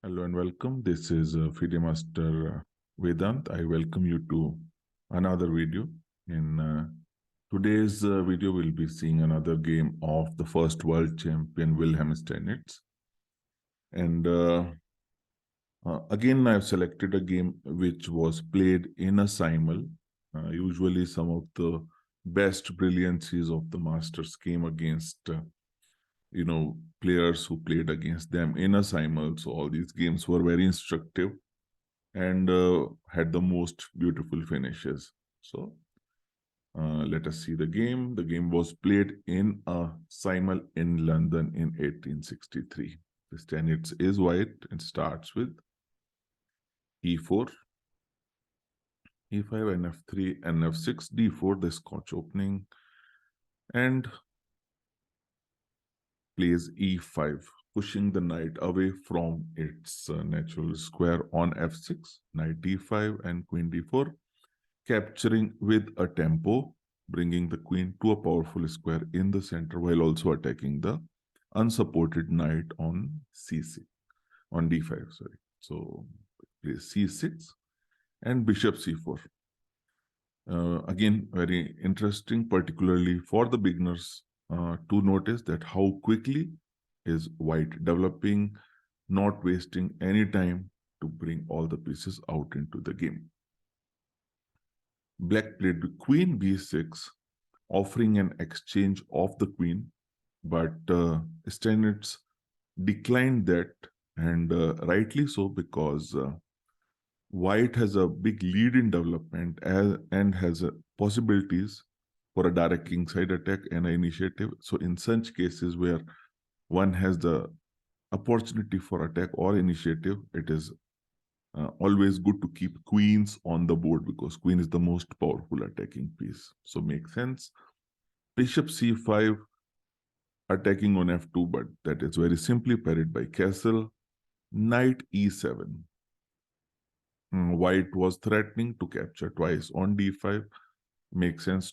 Hello and welcome. This is FIDE Master Vedant. I welcome you to another video. In today's video, we'll be seeing another game of the first world champion Wilhelm Steinitz. And again, I've selected a game which was played in a simul. Usually, some of the best brilliancies of the masters came against players who played against them in a simul. So all these games were very instructive and had the most beautiful finishes. So let us see the game. The game was played in a simul in London in 1863. The Steinitz is white and starts with E4, E5, Nf3, Nf6, D4, the Scotch opening, and plays E5, pushing the knight away from its natural square on F6, knight D5 and queen D4, capturing with a tempo, bringing the queen to a powerful square in the center while also attacking the unsupported knight on C6, on D5, sorry. So plays C6 and bishop C4. Again, very interesting, particularly for the beginners, to notice that how quickly is white developing, not wasting any time to bring all the pieces out into the game. Black played queen b6, offering an exchange of the queen, but Steinitz declined that, and rightly so, because white has a big lead in development and has possibilities for a direct kingside attack and an initiative. So in such cases where one has the opportunity for attack or initiative, it is always good to keep queens on the board because queen is the most powerful attacking piece. So makes sense. Bishop c5 attacking on f2, but that is very simply parried by castle. Knight e7. White was threatening to capture twice on d5. Makes sense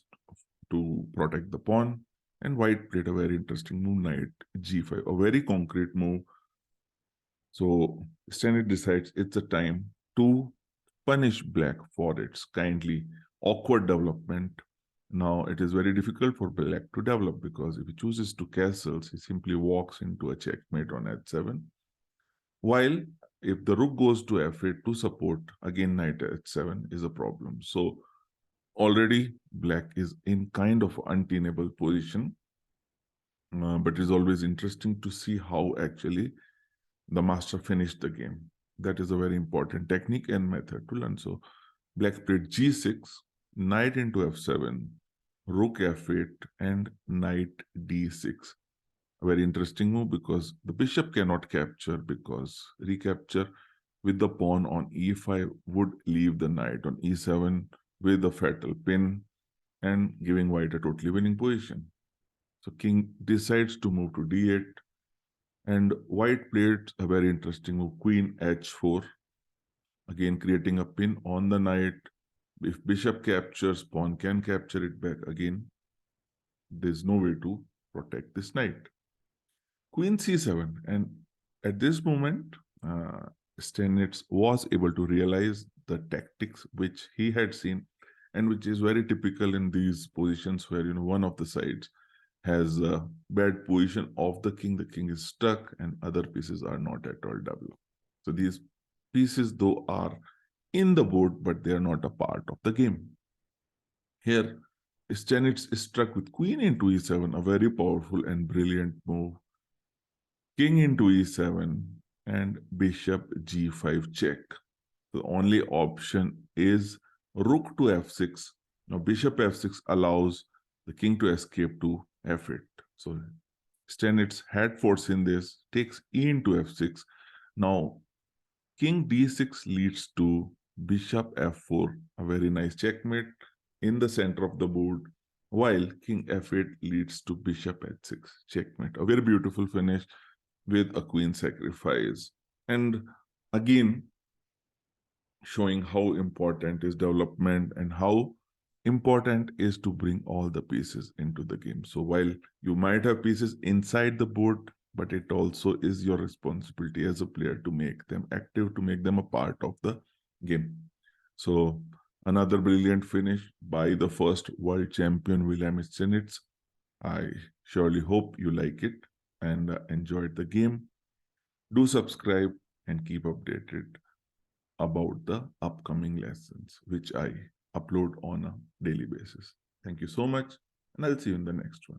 to protect the pawn. And white played a very interesting move, knight g5, a very concrete move. So Steinitz decides it's a time to punish black for its kindly awkward development. Now it is very difficult for black to develop because if he chooses to castles, he simply walks into a checkmate on h7. While if the rook goes to f8 to support, again knight h7 is a problem. So already black is in kind of untenable position, but it is always interesting to see how actually the master finished the game. That is a very important technique and method to learn. So black played g6, knight into f7, rook f8, and knight d6. A very interesting move because the bishop cannot capture, because recapture with the pawn on e5 would leave the knight on e7 with a fatal pin and giving white a totally winning position. So king decides to move to d8, and white played a very interesting move, queen h4, again creating a pin on the knight. If bishop captures, pawn can capture it back again. There's no way to protect this knight. Queen c7, and at this moment, Steinitz was able to realize the tactics which he had seen, and which is very typical in these positions where one of the sides has a bad position of the king is stuck, and other pieces are not at all developed. So these pieces, though, are in the board, but they are not a part of the game. Here, Steinitz is struck with queen into e7, a very powerful and brilliant move. King into e7 and bishop g5 check. The only option is rook to f6. Now, bishop f6 allows the king to escape to f8. So Steinitz had foreseen this, takes e into f6. Now, king d6 leads to bishop f4, a very nice checkmate in the center of the board, while king f8 leads to bishop h6, checkmate. A very beautiful finish with a queen sacrifice. And again, showing how important is development and how important is to bring all the pieces into the game. So while you might have pieces inside the board, but it also is your responsibility as a player to make them active, to make them a part of the game. So another brilliant finish by the first world champion William Steinitz. I surely hope you like it and enjoyed the game. Do subscribe and keep updated about the upcoming lessons, which I upload on a daily basis. Thank you so much, and I'll see you in the next one.